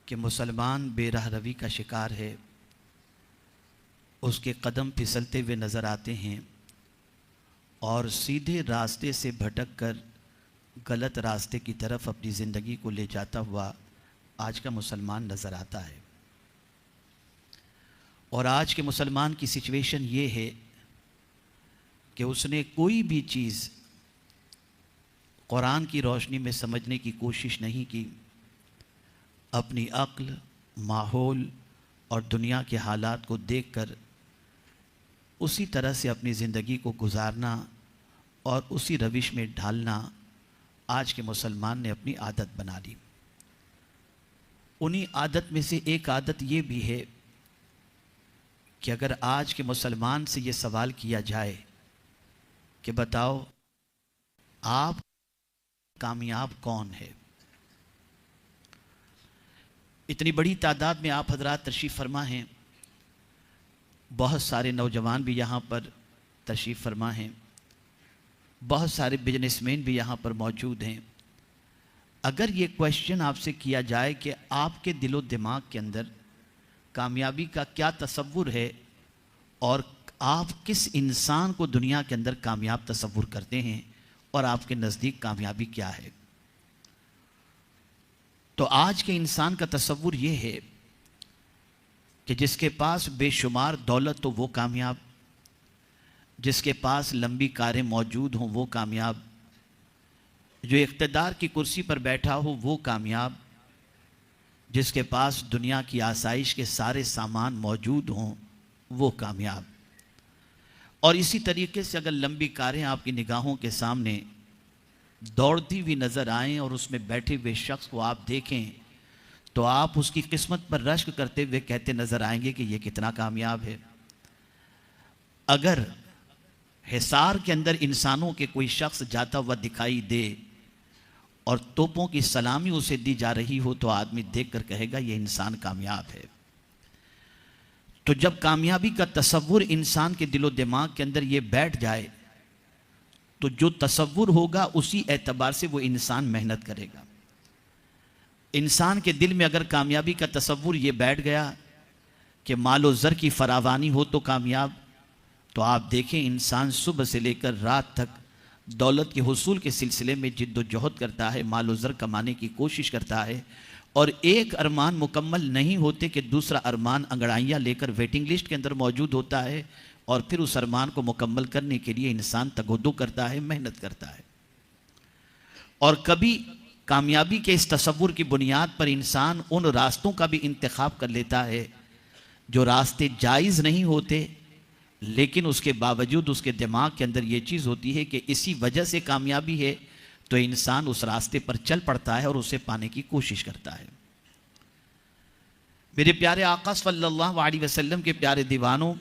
कि मुसलमान बेराह रवी का शिकार है, उसके कदम फिसलते हुए नज़र आते हैं और सीधे रास्ते से भटक कर गलत रास्ते की तरफ अपनी ज़िंदगी को ले जाता हुआ आज का मुसलमान नज़र आता है। और आज के मुसलमान की सिचुएशन ये है कि उसने कोई भी चीज़ कुरान की रोशनी में समझने की कोशिश नहीं की। अपनी अक्ल, माहौल और दुनिया के हालात को देखकर उसी तरह से अपनी ज़िंदगी को गुजारना और उसी रविश में ढालना आज के मुसलमान ने अपनी आदत बना ली। उन्हीं आदत में से एक आदत ये भी है कि अगर आज के मुसलमान से ये सवाल किया जाए कि बताओ आप कामयाब कौन है, इतनी बड़ी तादाद में आप हजरात तशरीफ़ फरमा हैं, बहुत सारे नौजवान भी यहाँ पर तशरीफ़ फरमा हैं, बहुत सारे बिजनेसमैन भी यहाँ पर मौजूद हैं। अगर ये क्वेश्चन आपसे किया जाए कि आपके दिलो दिमाग के अंदर कामयाबी का क्या तसव्वुर है और आप किस इंसान को दुनिया के अंदर कामयाब तसव्वुर करते हैं और आपके नज़दीक कामयाबी क्या है, तो आज के इंसान का तसव्वुर ये है कि जिसके पास बेशुमार दौलत हो वो कामयाब, जिसके पास लंबी कारें मौजूद हों वो कामयाब, जो इक़्तिदार की कुर्सी पर बैठा हो वो कामयाब, जिसके पास दुनिया की आसाइश के सारे सामान मौजूद हों वो कामयाब। और इसी तरीके से अगर लंबी कारें आपकी निगाहों के सामने दौड़ती हुई नज़र आएं और उसमें बैठे हुए शख्स को आप देखें तो आप उसकी किस्मत पर रश्क करते हुए कहते नज़र आएंगे कि ये कितना कामयाब है। अगर हिसार के अंदर इंसानों के कोई शख्स जाता हुआ दिखाई दे और तोपों की सलामी उसे दी जा रही हो तो आदमी देखकर कहेगा ये इंसान कामयाब है। तो जब कामयाबी का तसव्वुर इंसान के दिलो दिमाग के अंदर ये बैठ जाए तो जो तसव्वुर होगा उसी एतबार से वो इंसान मेहनत करेगा। इंसान के दिल में अगर कामयाबी का तसव्वुर ये बैठ गया कि मालो ज़र की फरावानी हो तो कामयाब, तो आप देखें इंसान सुबह से लेकर रात तक दौलत के हुसूल के सिलसिले में जिद्दोजहद करता है, मालो ज़र कमाने की कोशिश करता है और एक अरमान मुकम्मल नहीं होते कि दूसरा अरमान अंगड़ाइयाँ लेकर वेटिंग लिस्ट के अंदर मौजूद होता है और फिर उस अरमान को मुकम्मल करने के लिए इंसान तगोदो करता है, मेहनत करता है। और कभी कामयाबी के इस तसव्वुर की बुनियाद पर इंसान उन रास्तों का भी इंतखाब कर लेता है जो रास्ते जायज़ नहीं होते, लेकिन उसके बावजूद उसके दिमाग के अंदर ये चीज़ होती है कि इसी वजह से कामयाबी है, तो इंसान उस रास्ते पर चल पड़ता है और उसे पाने की कोशिश करता है। मेरे प्यारे आका सल्लल्लाहु अलैहि वसल्लम के प्यारे दीवानों,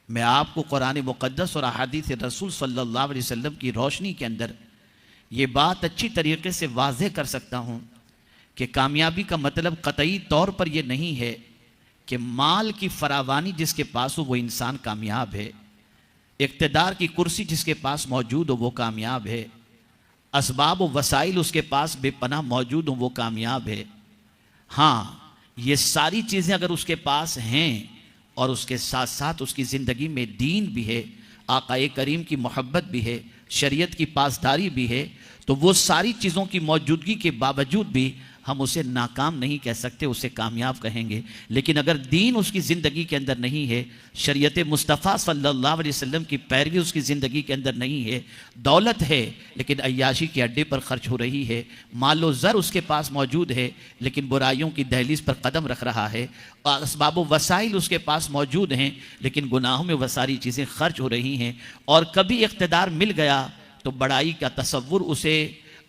मैं आपको कुरान मुक़द्दस और अहादीस रसूल सल्लल्लाहु अलैहि वसल्लम की रोशनी के अंदर ये बात अच्छी तरीके से वाज़ेह कर सकता हूँ कि कामयाबी का मतलब क़तई तौर पर यह नहीं है कि माल की फरावानी जिसके पास हो वो इंसान कामयाब है, इक़्तिदार की कुर्सी जिसके पास मौजूद हो वो कामयाब है, असबाब व वसाइल उसके पास बेपनाह मौजूद हो वो कामयाब है। हाँ, ये सारी चीज़ें अगर उसके पास हैं और उसके साथ साथ उसकी ज़िंदगी में दीन भी है, आक़ाए करीम की मोहब्बत भी है, शरीयत की पासदारी भी है, तो वो सारी चीज़ों की मौजूदगी के बावजूद भी हम उसे नाकाम नहीं कह सकते, उसे कामयाब कहेंगे। लेकिन अगर दीन उसकी ज़िंदगी के अंदर नहीं है, शरीयत मुस्तफ़ा सल्लल्लाहु अलैहि वसल्लम की पैरवी उसकी ज़िंदगी के अंदर नहीं है, दौलत है लेकिन अय्याशी के अड्डे पर खर्च हो रही है, मालो ज़र उसके पास मौजूद है लेकिन बुराइयों की दहलीज पर कदम रख रहा है, और असबाब वसाइल उसके पास मौजूद हैं लेकिन गुनाहों में वह सारी चीज़ें खर्च हो रही हैं, और कभी इक़्तिदार मिल गया तो बड़ाई का तसव्वुर उसे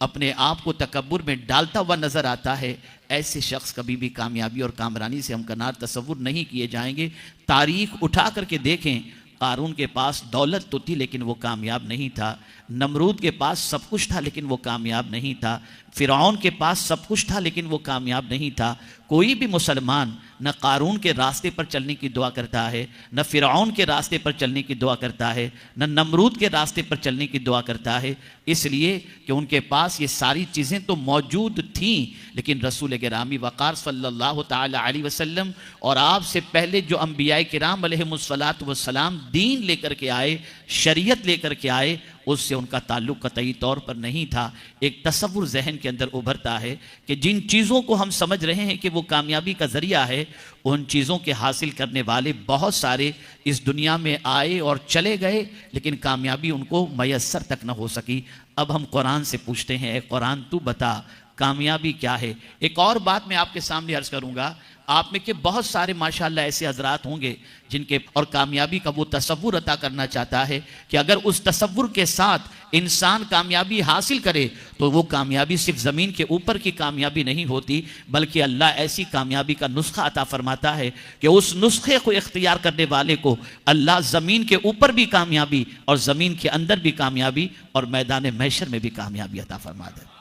अपने आप को तकब्बुर में डालता हुआ नज़र आता है, ऐसे शख्स कभी भी कामयाबी और कामरानी से हमकनार तसव्वुर नहीं किए जाएंगे। तारीख़ उठा करके देखें, क़ारून के पास दौलत तो थी लेकिन वो कामयाब नहीं था, नमरूद के पास सब कुछ था लेकिन वो कामयाब नहीं था, फिरौन के पास सब कुछ था लेकिन वो कामयाब नहीं था। कोई भी मुसलमान न कारून के रास्ते पर चलने की दुआ करता है, न फिरौन के रास्ते पर चलने की दुआ करता है, न नमरूद के रास्ते पर चलने की दुआ करता है, इसलिए कि उनके पास ये सारी चीज़ें तो मौजूद थीं, लेकिन रसूल गिरामी वक़ार सल्लल्लाहु ताला अलैहि वसल्लम और आपसे पहले जो अंबियाए किराम अलैहिमुस्सलातु वस्सलाम दीन लेकर के आए, शरीयत लेकर के आए, उससे उनका ताल्लुक़ कतई तौर पर नहीं था। एक तसव्वुर जहन के अंदर उभरता है कि जिन चीज़ों को हम समझ रहे हैं कि वो कामयाबी का ज़रिया है, उन चीज़ों के हासिल करने वाले बहुत सारे इस दुनिया में आए और चले गए, लेकिन कामयाबी उनको मयस्सर तक न हो सकी। अब हम कुरान से पूछते हैं, ए कुरान तू बता कामयाबी क्या है। एक और बात मैं आपके सामने अर्ज़ करूँगा, आप में के बहुत सारे माशाअल्लाह ऐसे हजरात होंगे जिनके और कामयाबी का वो तसव्वुर अता करना चाहता है कि अगर उस तसव्वुर के साथ इंसान कामयाबी हासिल करे तो वो कामयाबी सिर्फ ज़मीन के ऊपर की कामयाबी नहीं होती, बल्कि अल्लाह ऐसी कामयाबी का नुस्खा अता फरमाता है कि उस नुस्खे को इख्तियार करने वाले को अल्लाह ज़मीन के ऊपर भी कामयाबी और ज़मीन के अंदर भी कामयाबी और मैदान महशर में भी कामयाबी अता फरमा दे।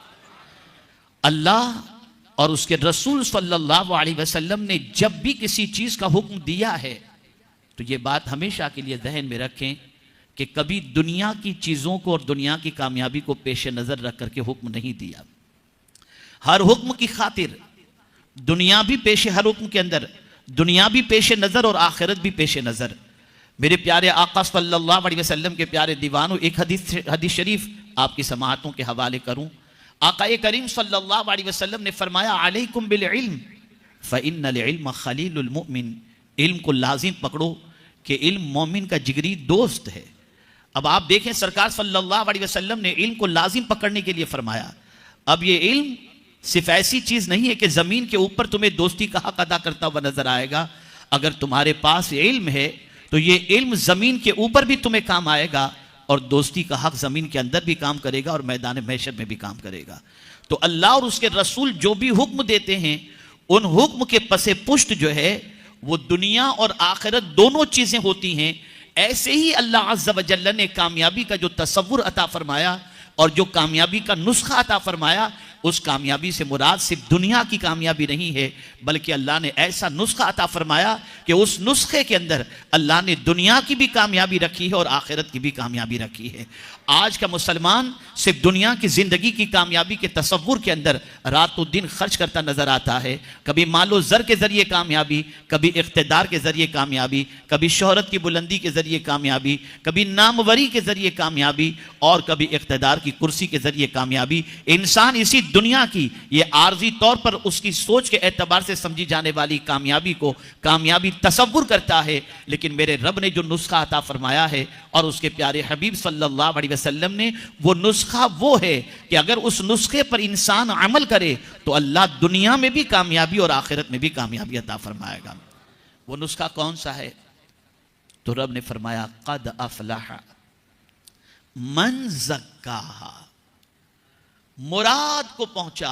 अल्लाह और उसके रसूल सल्लल्लाहु अलैहि वसल्लम ने जब भी किसी चीज़ का हुक्म दिया है तो ये बात हमेशा के लिए जहन में रखें कि कभी दुनिया की चीज़ों को और दुनिया की कामयाबी को पेश नज़र रख करके हुक्म नहीं दिया। हर हुक्म की खातिर दुनिया भी पेश, हर हुक्म के अंदर दुनिया भी पेश नज़र और आखिरत भी पेश नज़र। मेरे प्यारे आका सल्लल्लाहु अलैहि वसल्लम के प्यारे दीवानों, एक हदीस शरीफ आपकी समाअतों के हवाले करूं। आका करीम सल्लल्लाहु अलैहि वसल्लम ने फरमाया, अलैकुम बिल इल्म फ़इन्नल इल्म खलीलुल मुमिन। इल्म को लाजिम पकड़ो कि इल्म मोमिन का जिगरी दोस्त है। अब आप देखें सरकार सल्लल्लाहु अलैहि वसल्लम ने इल्म को लाजिम पकड़ने के लिए फरमाया। अब ये इल्म सिर्फ ऐसी चीज नहीं है कि जमीन के ऊपर तुम्हें दोस्ती का हक अदा करता हुआ नजर आएगा। अगर तुम्हारे पास इल्म है तो ये इल्म जमीन के ऊपर भी तुम्हें काम आएगा और दोस्ती का हक जमीन के अंदर भी काम करेगा और मैदान महशर में भी काम करेगा। तो अल्लाह और उसके रसूल जो भी हुक्म देते हैं उन हुक्म के पसे पुष्ट जो है वो दुनिया और आखिरत दोनों चीजें होती हैं। ऐसे ही अल्लाह अज़्ज़ व जल्ल ने कामयाबी का जो तसव्वुर अता फरमाया और जो कामयाबी का नुस्खा अता फरमाया, उस कामयाबी से मुराद सिर्फ दुनिया की कामयाबी नहीं है, बल्कि अल्लाह ने ऐसा नुस्खा अता फरमाया कि उस नुस्खे के अंदर अल्लाह ने दुनिया की भी कामयाबी रखी है और आखिरत की भी कामयाबी रखी है। आज का मुसलमान सिर्फ दुनिया की ज़िंदगी की कामयाबी के तसव्वुर के अंदर रातों दिन खर्च करता नज़र आता है। कभी मालो ज़र के ज़रिए कामयाबी, कभी इक़्तिदार के ज़रिए कामयाबी, कभी शोहरत की बुलंदी के ज़रिए कामयाबी, कभी नामवरी के ज़रिए कामयाबी और कभी इक़्तिदार की कुर्सी के ज़रिए कामयाबी। इंसान इसी दुनिया की ये आर्जी तौर पर उसकी सोच के एतबार से समझी जाने वाली कामयाबी को कामयाबी तसव्वुर करता है, लेकिन मेरे रब ने जो नुस्खा अता फरमाया है और उसके प्यारे हबीब सल्लल्लाहु अलैहि वसल्लम ने, वो नुस्खा वो है कि अगर उस नुस्खे पर इंसान अमल करे तो अल्लाह दुनिया में भी कामयाबी और आखिरत में भी कामयाबी अता फरमाएगा। वो नुस्खा कौन सा है? तो रब ने फरमाया, क़द अफ़लह मन ज़क्काहा। मुराद को पहुंचा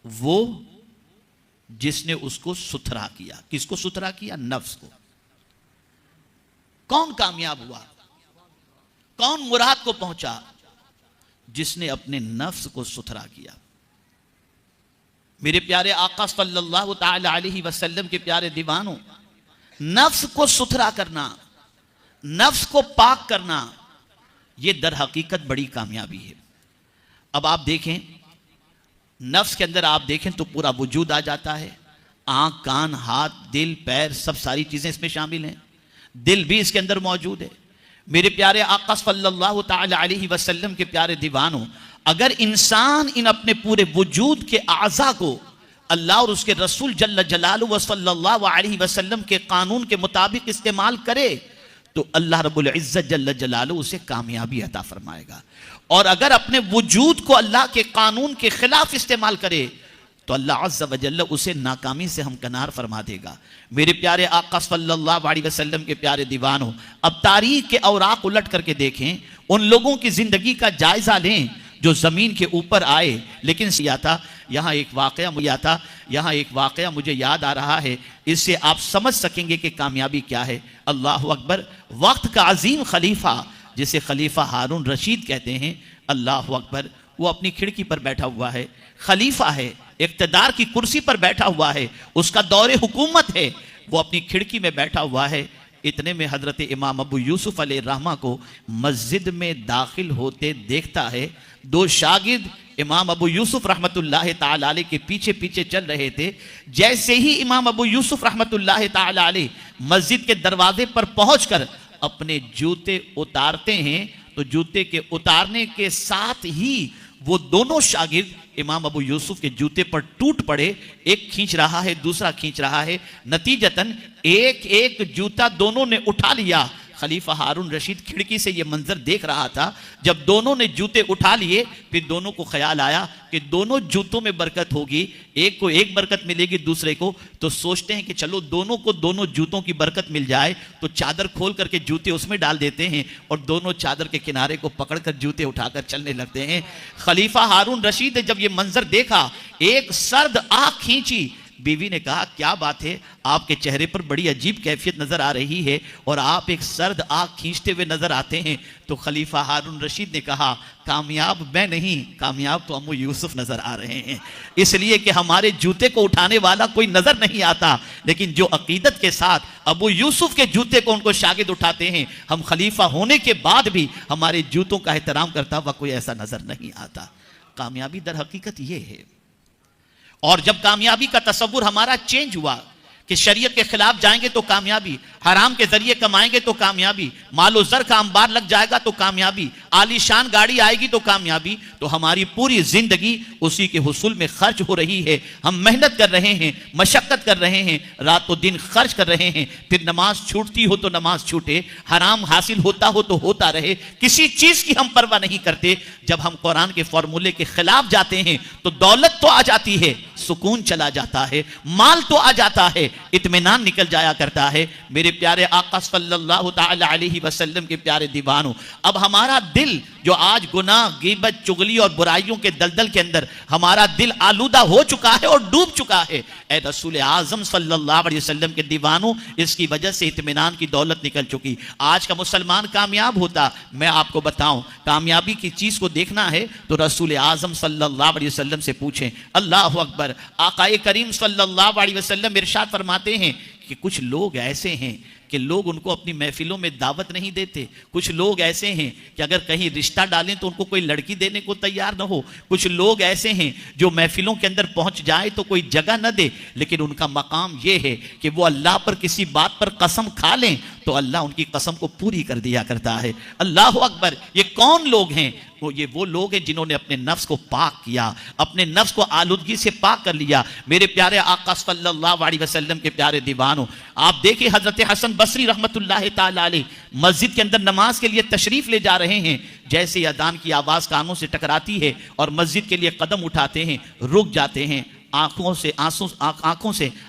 वो जिसने उसको सुथरा किया। किसको सुथरा किया? नफ्स को। कौन कामयाब हुआ? कौन मुराद को पहुंचा? जिसने अपने नफ्स को सुथरा किया। मेरे प्यारे आका सल्लल्लाहु ताला अलैहि वसल्लम के प्यारे दीवानों, नफ्स को सुथरा करना, नफ्स को पाक करना, यह दर हकीकत बड़ी कामयाबी है। अब आप देखें, नफ्स के अंदर आप देखें तो पूरा वजूद आ जाता है। आंख, कान, हाथ, दिल, पैर, सब सारी चीजें इसमें शामिल हैं। दिल भी इसके अंदर मौजूद है। मेरे प्यारे आका सल्लल्लाहु ताला अलैहि वसल्लम के प्यारे दीवानों, अगर इंसान इन अपने पूरे वजूद के आज़ा को अल्लाह और उसके रसूल जल्ल जलालुहु व सल्लल्लाहु अलैहि वसल्लम के कानून के मुताबिक इस्तेमाल करे तो अल्लाह रब्बुल इज्जत जल्ल जलालुहु उसे कामयाबी अता फरमाएगा। और अगर अपने वजूद को अल्लाह के कानून के खिलाफ इस्तेमाल करे तो अल्लाह अज़्ज़ व जल्ल उसे नाकामी से हमकनार फरमा देगा। मेरे प्यारे आका सल्लल्लाहु अलैहि वसल्लम के प्यारे दीवानों, अब तारीख के औराक उलट करके देखें, उन लोगों की जिंदगी का जायजा लें जो जमीन के ऊपर आए। लेकिन यहाँ एक वाक़या मुझे याद आ रहा है, इससे आप समझ सकेंगे कि कामयाबी क्या है। अल्लाह अकबर। वक्त का अजीम खलीफा जिसे खलीफा हारून रशीद कहते हैं, अल्लाह अकबर, वो अपनी खिड़की पर बैठा हुआ है, खलीफा है, इक्तदार की कुर्सी पर बैठा हुआ है, उसका दौरे हुकूमत है, वो अपनी खिड़की में बैठा हुआ है। इतने में हजरत इमाम अबू यूसुफ अलैहिर्रहमा को मस्जिद में दाखिल होते देखता है। दो शागिर्द इमाम अबू यूसुफ रहमतुल्लाह ताला अलैह के पीछे पीछे चल रहे थे। जैसे ही इमाम अबू यूसुफ रहमतुल्लाह ताला अलैह मस्जिद के दरवाजे पर पहुंचकर अपने जूते उतारते हैं, तो जूते के उतारने के साथ ही वो दोनों शागिर्द इमाम अबू यूसुफ के जूते पर टूट पड़े। एक खींच रहा है, दूसरा खींच रहा है, नतीजतन एक एक जूता दोनों ने उठा लिया। खलीफा हारून रशीद खिड़की से यह मंजर देख रहा था। जब दोनों ने जूते उठा लिए, फिर दोनों को ख्याल आया कि दोनों जूतों में बरकत होगी, एक को एक बरकत मिलेगी, दूसरे को। तो सोचते हैं कि चलो दोनों को दोनों जूतों की बरकत मिल जाए, तो चादर खोल करके जूते उसमें डाल देते हैं और दोनों चादर के किनारे को पकड़कर जूते उठाकर चलने लगते हैं। खलीफा हारून रशीद ने जब यह मंजर देखा, एक सर्द आंख खींची। बीवी ने कहा, क्या बात है, आपके चेहरे पर बड़ी अजीब कैफियत नजर आ रही है और आप एक सर्द आंख खींचते हुए नजर आते हैं। तो खलीफा हारून रशीद ने कहा, कामयाब मैं नहीं, कामयाब तो अबू यूसुफ नजर आ रहे हैं, इसलिए कि हमारे जूते को उठाने वाला कोई नजर नहीं आता, लेकिन जो अकीदत के साथ अबू यूसुफ के जूते को उनको शागिर्द उठाते हैं, हम खलीफा होने के बाद भी हमारे जूतों का एहतराम करता हुआ कोई ऐसा नजर नहीं आता। कामयाबी दर हकीकत ये है। और जब कामयाबी का तसव्वुर हमारा चेंज हुआ कि शरीयत के खिलाफ जाएंगे तो कामयाबी, हराम के जरिए कमाएंगे तो कामयाबी, मालो जर का अंबार लग जाएगा तो कामयाबी, आलीशान गाड़ी आएगी तो कामयाबी, तो हमारी पूरी जिंदगी उसी के हुसूल में खर्च हो रही है। हम मेहनत कर रहे हैं, मशक्कत कर रहे हैं, रातों दिन खर्च कर रहे हैं, फिर नमाज छूटती हो तो नमाज छूटे, हराम हासिल होता हो तो होता रहे, किसी चीज की हम परवाह नहीं करते। जब हम कुरान के फॉर्मूले के खिलाफ जाते हैं तो दौलत तो आ जाती है, सुकून चला जाता है, माल तो आ जाता है, इत्मीनान निकल जाया करता है। मेरे प्यारे आका सल्लल्लाहु तआला अलैहि वसल्लम के प्यारे दीवानों, अब हमारा दिल जो आज गुनाह, गीबत, चुगली और बुराइयों के दलदल के अंदर हमारा दिल आलूदा हो चुका है और डूब चुका है, ए रसूल आजम सल्लल्लाहु अलैहि वसल्लम के दीवानों, इसकी वजह से इत्मीनान की दौलत निकल चुकी। आज का मुसलमान कामयाब होता, मैं आपको बताऊं, कामयाबी की चीज को देखना है तो रसूल आजम सल्लल्लाहु अलैहि वसल्लम से पूछें। अल्लाह अकबर। आकाए करीम सल्लल्लाहु अलैहि वसल्लम इरशाद फरमाते हैं कि कुछ लोग ऐसे हैं कि लोग उनको अपनी महफिलों में दावत नहीं देते। कुछ लोग ऐसे हैं कि अगर कहीं रिश्ता डालें तो उनको कोई लड़की देने को तैयार ना हो। कुछ लोग ऐसे हैं जो महफिलों के अंदर पहुंच जाए तो कोई जगह न दे, लेकिन उनका मकाम यह है कि वो अल्लाह पर किसी बात पर कसम खा लें तो अल्लाह उनकी कसम को पूरी कर दिया करता है। अल्लाह अकबर। ये कौन लोग हैं? वो लोग हैं जिन्होंने अपने नफ्स को पाक किया, अपने नफ्स को आलूदगी से पाक कर लिया। मेरे प्यारे आका सल्लल्लाहु अलैहि वसल्लम के प्यारे दीवानों, आप देखिए हजरत हसन बसरी रहमतुल्लाह ताला अलैह मस्जिद के अंदर नमाज के लिए तशरीफ ले जा रहे हैं। जैसे अजान की आवाज कानों से टकराती है और मस्जिद के लिए कदम उठाते हैं, रुक जाते हैं, आंखों से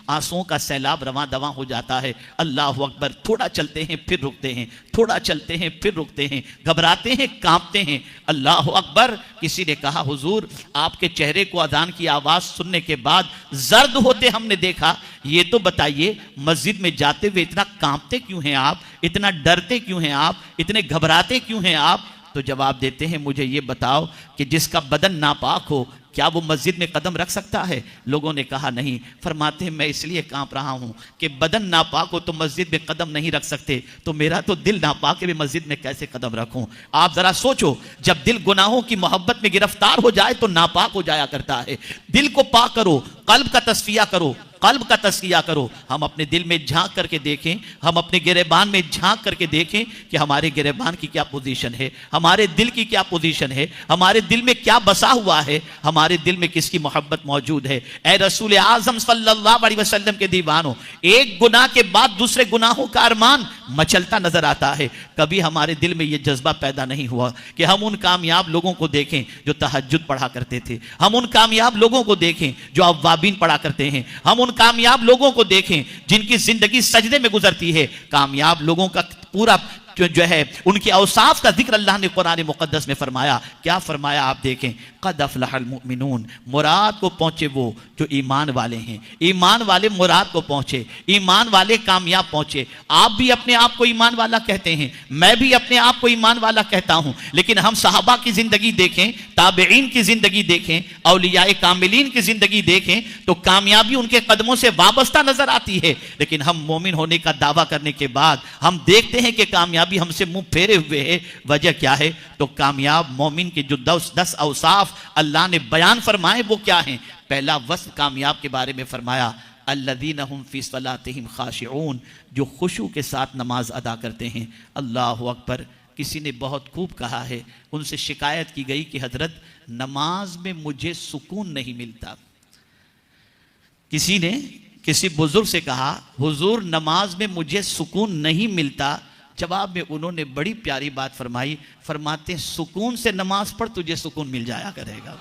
आंसुओं का सैलाब रवां दवां हो जाता है। अल्लाह अकबर। थोड़ा चलते हैं फिर रुकते हैं, थोड़ा चलते हैं फिर रुकते हैं, घबराते हैं, कांपते हैं। अल्लाह अकबर। किसी ने कहा, हुजूर आपके चेहरे को अजान की आवाज सुनने के बाद जर्द होते हमने देखा, ये तो बताइए मस्जिद में जाते हुए इतना कांपते क्यों हैं आप, इतना डरते क्यों हैं आप, इतने घबराते क्यों हैं आप? तो जवाब देते हैं, मुझे ये बताओ कि जिसका बदन नापाक हो क्या वो मस्जिद में कदम रख सकता है? लोगों ने कहा नहीं। फरमाते हैं, मैं इसलिए कांप रहा हूं कि बदन नापाक हो तो मस्जिद में कदम नहीं रख सकते, तो मेरा तो दिल नापाक है, मैं मस्जिद में कैसे कदम रखूं? आप जरा सोचो, जब दिल गुनाहों की मोहब्बत में गिरफ्तार हो जाए तो नापाक हो जाया करता है। दिल को पाक करो, कल्ब का तस्फिया करो, कल्ब का तस्किया करो। हम अपने दिल में झांक करके देखें, हम अपने गिरेबान में झांक करके देखें कि हमारे गिरेबान की क्या पोजीशन है, हमारे दिल की क्या पोजीशन है, हमारे दिल में क्या बसा हुआ है, हमारे दिल में किसकी मोहब्बत मौजूद है। ए रसूल आजम सल्लल्लाहु अलैहि वसल्लम के दीवानों, एक गुनाह के बाद दूसरे गुनाहों का अरमान मचलता नजर आता है। कभी हमारे दिल में यह जज्बा पैदा नहीं हुआ कि हम उन कामयाब लोगों को देखें जो तहज्जुद पढ़ा करते थे, हम उन कामयाब लोगों को देखें जो अव्वाबीन पढ़ा करते हैं, हम कामयाब लोगों को देखें जिनकी जिंदगी सजदे में गुजरती है। कामयाब लोगों का पूरा जो है उनके औसाफ का जिक्र अल्लाह ने कुरान मुकद्दस में फरमाया। क्या फरमाया आप देखें, क़द अफ़लहल मुमिनून, मुराद को पहुंचे वो जो ईमान वाले हैं, ईमान वाले मुराद को पहुंचे, ईमान वाले कामयाब पहुंचे। आप भी अपने आप को ईमान वाला कहते हैं, मैं भी अपने आप को ईमान वाला कहता हूं, लेकिन हम सहाबा की जिंदगी देखें, ताबईन की जिंदगी देखें, औलियाए कामिलीन की जिंदगी देखें तो कामयाबी उनके कदमों से वाबस्ता नजर आती है। लेकिन हम मोमिन होने का दावा करने के बाद हम देखते हैं कि कामयाबी हमसे मुंह फेरे हुए है। वजह क्या है? तो कामयाब मोमिन के जो 10 औसाफ अल्लाह ने बयान फरमाए वो क्या हैं? पहला वस्फ कामयाब के बारे में फरमाया, अल्लज़ीना हुम फ़ी सलातिहिम ख़ाशिऊन, जो खुशू के साथ नमाज अदा करते हैं। अल्लाहु अकबर। किसी ने बहुत खूब कहा है, उनसे शिकायत की गई कि हजरत नमाज में मुझे सुकून नहीं मिलता। किसी ने किसी बुजुर्ग से कहा, हुजूर नमाज में मुझे सुकून नहीं मिलता। जवाब में उन्होंने बड़ी प्यारी बात फरमाई, फरमाते सुकून से नमाज पढ़, तुझे सुकून मिल जाया करेगा।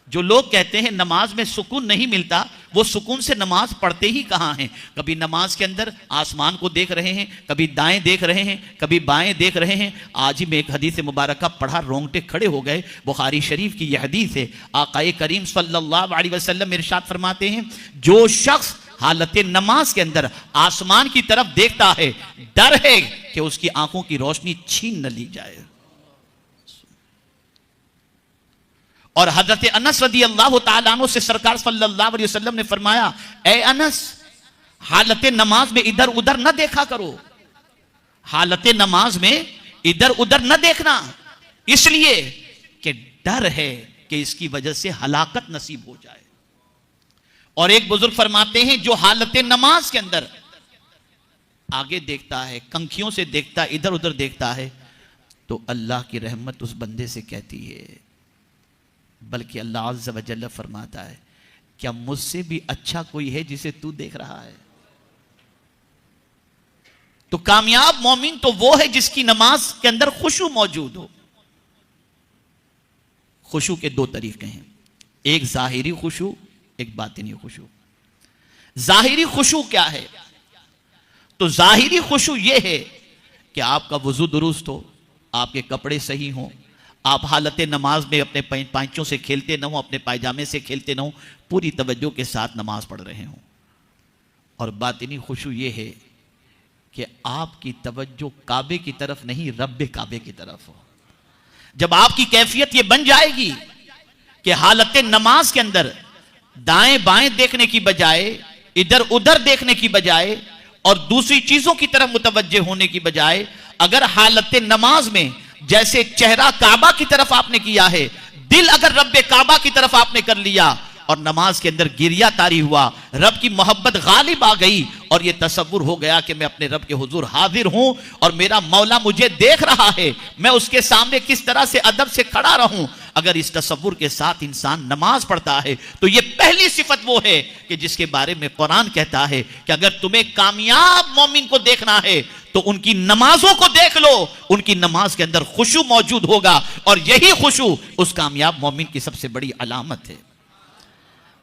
जो लोग कहते हैं नमाज में सुकून नहीं मिलता, वो सुकून से नमाज पढ़ते ही कहाँ हैं? कभी नमाज के अंदर आसमान को देख रहे हैं, कभी दाएं देख रहे हैं, कभी बाएं देख रहे हैं। आज ही में एक हदीस मुबारक पढ़ा, रोंगटे खड़े हो गए। बुखारी शरीफ की यह हदीस है। आकाए करीम सल्लल्लाहु अलैहि वसल्लम इरशाद फरमाते हैं, जो शख्स हालत नमाज के अंदर आसमान की तरफ देखता है, डर है कि उसकी आंखों की रोशनी छीन न ली जाए। और हजरत अनस रदी अल्लाह तआला अन्हु से सरकार सल्लल्लाहु अलैहि वसल्लम ने फरमाया, ए अनस, हालत नमाज में इधर उधर न देखा करो, हालत नमाज में इधर उधर न देखना, इसलिए कि डर है कि इसकी वजह से हलाकत नसीब हो जाए। और एक बुजुर्ग फरमाते हैं, जो हालत नमाज के अंदर आगे देखता है, कंखियों से देखता है, इधर उधर देखता है, तो अल्लाह की रहमत उस बंदे से कहती है। बल्कि अल्लाह अज़्ज़ व जल्ल फरमाता है, क्या मुझसे भी अच्छा कोई है जिसे तू देख रहा है? तो कामयाब मोमिन तो वो है जिसकी नमाज के अंदर खुशू मौजूद हो। खुशू के 2 तरीके हैं, एक जाहिरी खुशू, एक बातिनी खुशू। जाहिरी खुशू क्या है? तो जाहिरी खुशू यह है कि आपका वजू दुरुस्त हो, आपके कपड़े सही हों, आप हालत नमाज में अपने पैंचों से खेलते ना हो, अपने पायजामे से खेलते ना हो, पूरी तवज्जो के साथ नमाज पढ़ रहे हों। और बातिनी खुशू ये है कि आपकी तवज्जो काबे की तरफ नहीं, रब्बे काबे की तरफ हो। जब आपकी कैफियत ये बन जाएगी कि हालत नमाज के अंदर दाएं बाएं देखने की बजाय, इधर उधर देखने की बजाय और दूसरी चीजों की तरफ मुतवज्जे होने की बजाय, अगर हालत नमाज में जैसे चेहरा काबा की तरफ आपने किया है, दिल अगर रब्बे काबा की तरफ आपने कर लिया और नमाज के अंदर गिरिया तारी हुआ, रब की मोहब्बत गालिब आ गई और यह तसव्वुर हो गया कि मैं अपने रब के हुजूर हाजिर हूं और मेरा मौला मुझे देख रहा है, मैं उसके सामने किस तरह से अदब से खड़ा रहूं। अगर इस तसव्वुर के साथ इंसान नमाज पढ़ता है तो यह पहली सिफत वो है कि जिसके बारे में कुरान कहता है कि अगर तुम्हें कामयाब मोमिन को देखना है तो उनकी नमाजों को देख लो, उनकी नमाज के अंदर खुशू मौजूद होगा और यही खुशू उस कामयाब मोमिन की सबसे बड़ी अलामत है।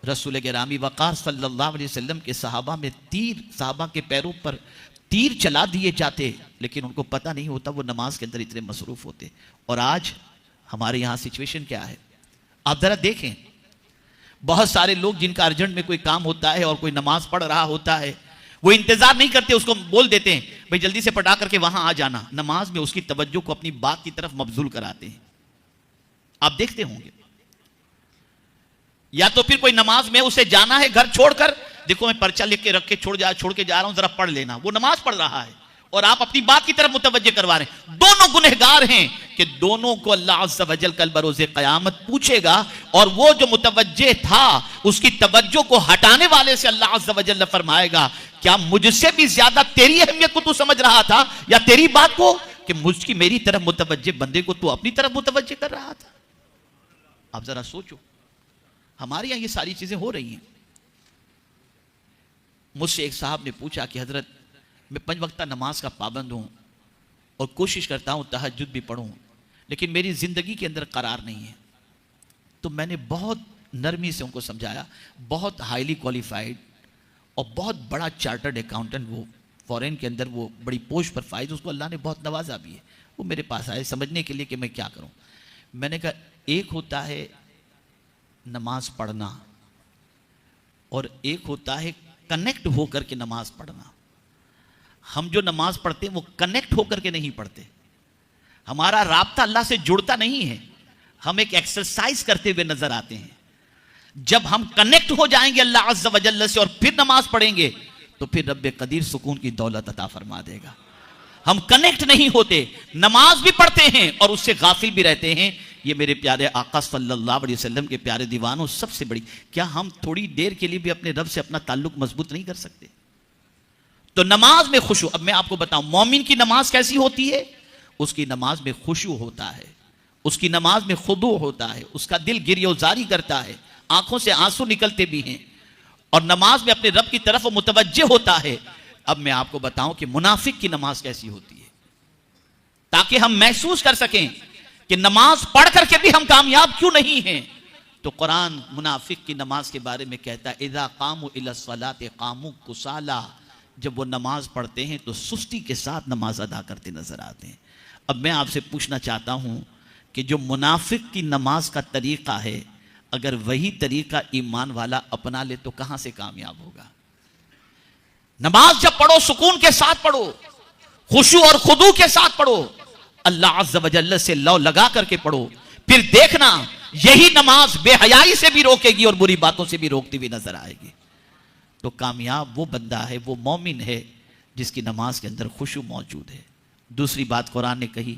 रसूल गिरामी वक़ार सल्लल्लाहु अलैहि वसल्लम के सहाबा में सहाबा के पैरों पर तीर चला दिए जाते, लेकिन उनको पता नहीं होता, वो नमाज के अंदर इतने मसरूफ होते। और आज हमारे यहाँ सिचुएशन क्या है आप जरा देखें। बहुत सारे लोग जिनका अर्जेंट में कोई काम होता है और कोई नमाज पढ़ रहा होता है, वो इंतजार नहीं करते, उसको बोल देते हैं भाई जल्दी से पढ़ा करके वहां आ जाना। नमाज में उसकी तवज्जो को अपनी बात की तरफ मबजूल कराते हैं। आप देखते होंगे, या तो फिर कोई नमाज में उसे जाना है घर छोड़कर, देखो मैं पर्चा लिख के रख के छोड़ के जा रहा हूं, जरा पढ़ लेना। वो नमाज पढ़ रहा है और आप अपनी बात की तरफ मुतवज्जे करवा रहे हैं। दोनों गुनहगार हैं कि दोनों को अल्लाह अज़्ज़ व जल कल बरोज़े क़यामत पूछेगा। और वो जो मुतवज्जे था उसकी तवज्जो को हटाने वाले से अल्लाह अज़्ज़ व जल फरमाएगा, क्या मुझसे भी ज्यादा तेरी अहमियत को तू समझ रहा था या तेरी बात को, कि मुझकी मेरी तरफ मुतवज्जे बंदे को तू अपनी तरफ मुतवज्जे कर रहा था। आप जरा सोचो, हमारे यहां ये सारी चीजें हो रही हैं। मुझसे एक साहब ने पूछा कि हजरत मैं 5 वक्ता नमाज का पाबंद हूं और कोशिश करता हूं तहज्जुद भी पढ़ूं, लेकिन मेरी जिंदगी के अंदर करार नहीं है। तो मैंने बहुत नरमी से उनको समझाया। बहुत हाईली क्वालिफाइड और बहुत बड़ा चार्टर्ड अकाउंटेंट वो, फॉरेन के अंदर, वो बड़ी पोस्ट पर फाइज, उसको अल्लाह ने बहुत नवाजा भी है। वो मेरे पास आए समझने के लिए कि मैं क्या करूं। मैंने कहा एक होता है नमाज पढ़ना और एक होता है कनेक्ट होकर के नमाज पढ़ना। हम जो नमाज पढ़ते हैं वो कनेक्ट होकर के नहीं पढ़ते, हमारा राब्ता अल्लाह से जुड़ता नहीं है, हम एक एक्सरसाइज करते हुए नजर आते हैं। जब हम कनेक्ट हो जाएंगे अल्लाह अज़्ज़ व जल्ल से और फिर नमाज पढ़ेंगे तो फिर रब्बे कदीर सुकून की दौलत अता फरमा देगा। हम कनेक्ट नहीं होते, नमाज भी पढ़ते हैं और उससे गाफिल भी रहते हैं। ये मेरे प्यारे आका सल्लल्लाहु अलैहि वसल्लम के प्यारे दीवानों, सबसे बड़ी, क्या हम थोड़ी देर के लिए भी अपने रब से अपना ताल्लुक मजबूत नहीं कर सकते? तो नमाज में खुशू, अब मैं आपको बताऊं मोमिन की नमाज कैसी होती है। उसकी नमाज में खुशू होता है, उसकी नमाज में खुदू होता है, उसका दिल गिरियोजारी करता है, आंखों से आंसू निकलते भी हैं और नमाज में अपने रब की तरफ मुतवज्जे होता है। अब मैं आपको बताऊं कि मुनाफिक की नमाज कैसी होती है, ताकि हम महसूस कर सकें कि नमाज पढ़ करके भी हम कामयाब क्यों नहीं हैं। तो कुरान मुनाफिक की नमाज के बारे में कहता है, इज़ा कामू इला सलाते कामू कुसाला, जब वो नमाज पढ़ते हैं तो सुस्ती के साथ नमाज अदा करते नजर आते हैं। अब मैं आपसे पूछना चाहता हूं कि जो मुनाफिक की नमाज का तरीका है, अगर वही तरीका ईमान वाला अपना ले तो कहां से कामयाब होगा? नमाज जब पढ़ो सुकून के साथ पढ़ो, खुशू और खुदू के साथ पढ़ो, अल्लाह अज़्ज़ व जल्ल से लौ लगा करके पढ़ो, फिर देखना यही नमाज बेहयाई से भी रोकेगी और बुरी बातों से भी रोकती हुई नजर आएगी। तो कामयाब वो बंदा है, वो मोमिन है जिसकी नमाज के अंदर खुशू मौजूद है। दूसरी बात कुरान ने कही,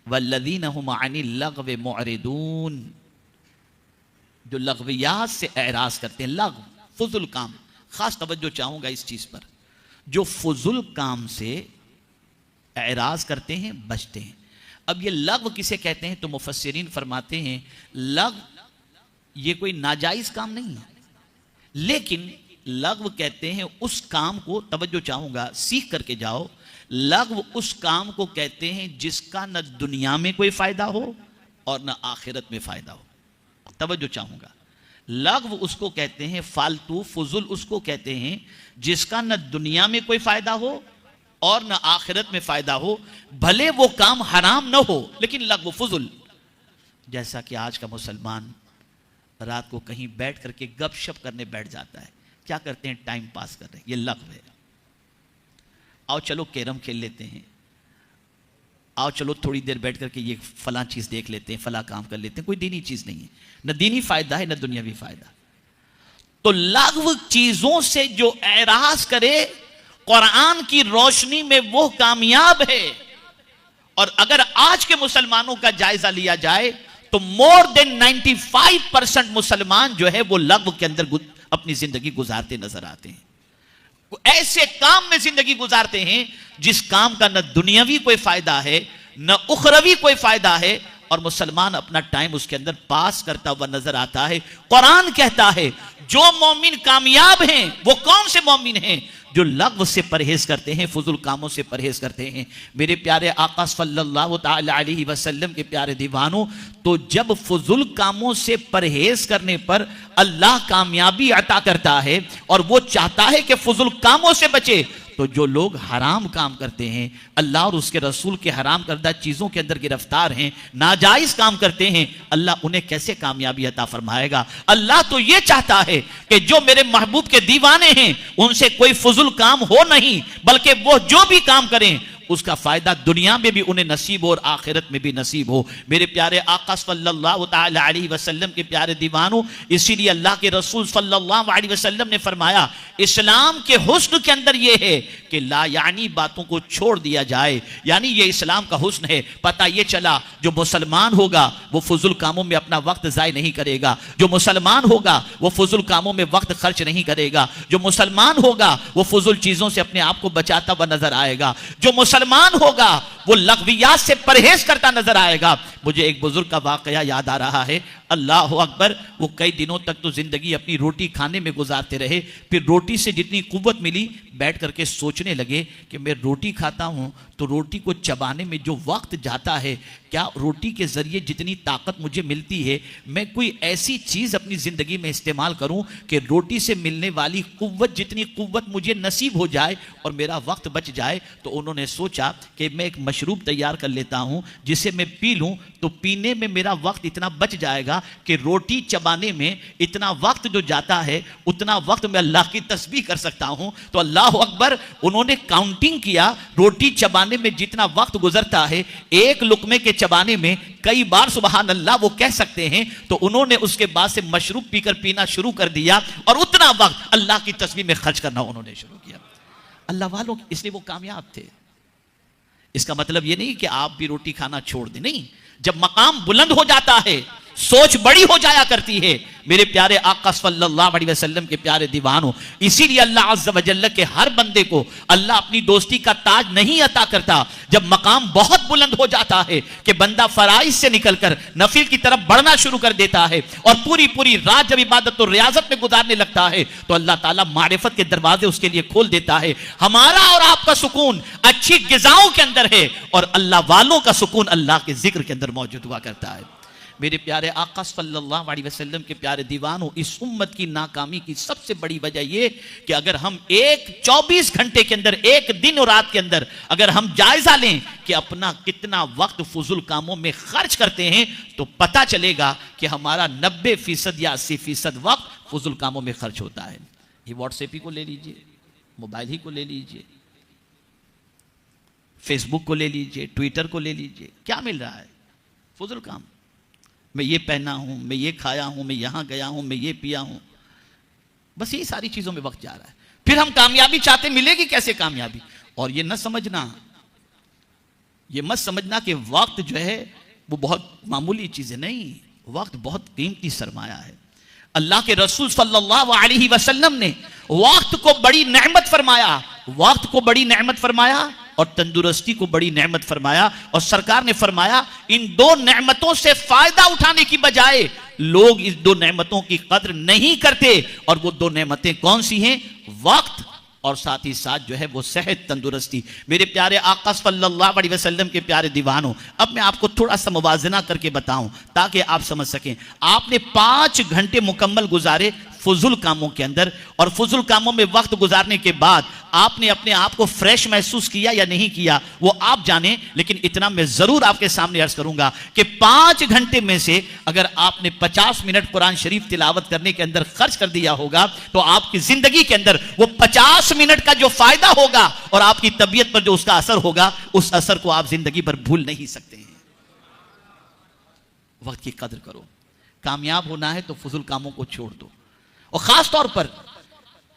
वल्लज़ीना हुम अनिल लग़्व मुअरिदून, जो लग़वियात से एराज करते हैं। लग़्व फुज़ुल काम, खास तवज्जो चाहूंगा इस चीज पर, जो फुज़ुल काम से एराज करते हैं, बचते हैं। अब ये लग़्व किसे कहते हैं? तो मुफस्सिरीन फरमाते हैं लग़्व ये कोई नाजायज काम नहीं है, लेकिन लग़्व कहते हैं उस काम को, तवज्जो चाहूंगा सीख करके जाओ, लग़्व उस काम को कहते हैं जिसका न दुनिया में कोई फायदा हो और न आखिरत में फायदा हो। तवज्जो चाहूंगा, लग़्व उसको कहते हैं, फालतू फुजुल उसको कहते हैं जिसका न दुनिया में कोई फायदा हो और न आखिरत में फायदा हो, भले वो काम हराम न हो लेकिन लग़्व फुजुल। जैसा कि आज का मुसलमान रात को कहीं बैठ करके गपशप करने बैठ जाता है, क्या करते हैं? टाइम पास कर रहे हैं, ये लग़्व है। आओ चलो कैरम खेल लेते हैं, आओ चलो थोड़ी देर बैठ करके ये फला चीज देख लेते हैं, फला काम कर लेते हैं। कोई दीनी चीज नहीं है, न दीनी फायदा है न दुनियावी फायदा। तो लग़्व चीजों से जो एराज करे कुरान की रोशनी में वो कामयाब है। और अगर आज के मुसलमानों का जायजा लिया जाए तो मोर देन 95% मुसलमान जो है वो लग़्व के अंदर अपनी जिंदगी गुजारते नजर आते हैं। ऐसे काम में जिंदगी गुजारते हैं जिस काम का न दुनियावी कोई फायदा है न उखरवी कोई फायदा है, और मुसलमान अपना टाइम उसके अंदर पास करता हुआ नजर आता है। कुरान कहता है जो मोमिन कामयाब हैं वो कौन से मोमिन हैं? जो लग़्व से परहेज करते हैं, फुजुल कामों से परहेज करते हैं। मेरे प्यारे आका सल्लल्लाहु ताला अलैहि वसल्लम के प्यारे दीवानों, तो जब फुजुल कामों से परहेज करने पर अल्लाह कामयाबी अता करता है और वो चाहता है कि फुजुल कामों से बचे, तो जो लोग हराम काम करते हैं, अल्लाह और उसके रसूल के हराम करदा चीज़ों के अंदर गिरफ्तार हैं, नाजायज़ काम करते हैं, अल्लाह उन्हें कैसे कामयाबी अता फरमाएगा? अल्लाह तो ये चाहता है कि जो मेरे महबूब के दीवाने हैं उनसे कोई फुजुल काम हो नहीं, बल्कि वो जो भी काम करें उसका फायदा दुनिया में भी उन्हें नसीब हो और आखिरत में भी नसीब हो। मेरे प्यारे आका सल्लल्लाहु ताला अलैहि वसल्लम के प्यारे दीवानों, इसीलिए अल्लाह के रसूल सल्लल्लाहु अलैहि वसल्लम ने फरमाया इस्लाम के हुस्न के अंदर यह है कि ला यानी बातों को छोड़ दिया जाए, यानी ये इस्लाम का हुस्न है। पता ये चला जो मुसलमान होगा वो फुजुल कामों में अपना वक्त ज़ाय नहीं करेगा, जो मुसलमान होगा वो फुजुल कामों में वक्त खर्च नहीं करेगा, जो मुसलमान होगा वो फुजुल चीज़ों से अपने आप को बचाता हुआ नजर आएगा, जो मुसलमान होगा वो लग़वियात से परहेज करता नजर आएगा। मुझे एक बुजुर्ग का वाकया याद आ रहा है। अल्लाह अकबर, वो कई दिनों तक तो जिंदगी अपनी रोटी खाने में गुजारते रहे। फिर रोटी से जितनी कुव्वत मिली, बैठ करके सोचने लगे कि मैं रोटी खाता हूं तो रोटी को चबाने में जो वक्त जाता है, क्या रोटी के जरिए जितनी ताकत मुझे मिलती है, मैं कोई ऐसी चीज अपनी जिंदगी में इस्तेमाल करूं कि रोटी से मिलने वाली कुव्वत जितनी कुव्वत मुझे नसीब हो जाए और मेरा वक्त बच जाए। तो उन्होंने सोचा कि मैं एक मशरूब तैयार कर लेता हूं जिसे मैं पी लूं, तो पीने में मेरा वक्त इतना बच जाएगा कि रोटी चबाने में इतना वक्त जो जाता है उतना वक्त मैं अल्लाह की तस्बीह कर सकता हूं। तो अल्लाह अकबर, उन्होंने काउंटिंग किया, रोटी चबाने में जितना वक्त गुजरता है, एक लुकमे के चबाने में कई बार सुबहान अल्लाह वो कह सकते हैं। तो उन्होंने उसके बाद से मशरूब पीकर पीना शुरू कर दिया और उतना वक्त अल्लाह की तस्बीह में खर्च करना उन्होंने शुरू किया। अल्लाह वालों, इसलिए वो कामयाब थे। इसका मतलब ये नहीं कि आप भी रोटी खाना छोड़ दें, नहीं। जब मकाम बुलंद हो जाता है, सोच बड़ी हो जाया करती है। मेरे प्यारे आका सल्लल्लाहु अलैहि वसल्लम के प्यारे दीवानों, इसीलिए अल्लाह अज़्ज़ व जल्ल के हर बंदे को अल्लाह अपनी दोस्ती का ताज नहीं अता करता। जब मकाम बहुत बुलंद हो जाता है कि बंदा फराइज से निकलकर नफिल की तरफ बढ़ना शुरू कर देता है और पूरी पूरी रात जब इबादत और रियाजत में गुजारने लगता है, तो अल्लाह ताला मारिफत के दरवाजे उसके लिए खोल देता है। हमारा और आपका सुकून अच्छी गिज़ाओं के अंदर है और अल्लाह वालों का सुकून अल्लाह के जिक्र के अंदर मौजूद हुआ करता है। मेरे प्यारे आका सल्लल्लाहु अलैहि वसल्लम के प्यारे दीवानों, इस उम्मत की नाकामी की सबसे बड़ी वजह यह कि अगर हम एक 24 घंटे के अंदर, एक दिन और रात के अंदर अगर हम जायजा लें कि अपना कितना वक्त फुजुल कामों में खर्च करते हैं, तो पता चलेगा कि हमारा 90% या 80% वक्त फुजुल कामों में खर्च होता है। ये व्हाट्सएप ही को ले लीजिए, मोबाइल ही को ले लीजिए, फेसबुक को ले लीजिए, ट्विटर को ले लीजिए, क्या मिल रहा है? फुजुल काम। मैं ये पहना हूं, मैं ये खाया हूं, मैं यहां गया हूं, मैं ये पिया हूं, बस ये सारी चीजों में वक्त जा रहा है। फिर हम कामयाबी चाहते, मिलेगी कैसे कामयाबी? और ये न समझना, ये मत समझना कि वक्त जो है वो बहुत मामूली चीज है, नहीं। वक्त बहुत कीमती सरमाया है। अल्लाह के रसूल सल्लल्लाहु अलैहि वसल्लम ने वक्त को बड़ी नेमत फरमाया, वक्त को बड़ी नेमत फरमाया और तंदुरुस्ती को बड़ी नेमत फरमाया। और सरकार ने फरमाया, इन दो नेमतों से फायदा उठाने की बजाय लोग इस दो नेमतों की कद्र नहीं करते। और वो दो नेमतें कौन सी हैं? वक्त और साथ ही साथ जो है वो सेहत, तंदुरुस्ती। मेरे प्यारे आका सल्लल्लाहु अलैहि वसल्लम के प्यारे दीवानों, अब मैं आपको थोड़ा सा मुवाजना करके बताऊं ताकि आप समझ सकें। आपने 5 घंटे मुकम्मल गुजारे फुजुल कामों के अंदर, और फुजुल कामों में वक्त गुजारने के बाद आपने अपने आप को फ्रेश महसूस किया या नहीं किया, वो आप जाने। लेकिन इतना मैं जरूर आपके सामने अर्ज करूंगा कि 5 घंटे में से अगर आपने 50 मिनट कुरान शरीफ तिलावत करने के अंदर खर्च कर दिया होगा, तो आपकी जिंदगी के अंदर वो 50 मिनट का जो फायदा होगा और आपकी तबीयत पर जो उसका असर होगा, उस असर को आप जिंदगी भर भूल नहीं सकते हैं। वक्त की कदर करो। कामयाब होना है तो फुजुल कामों को छोड़ दो। और खास तौर पर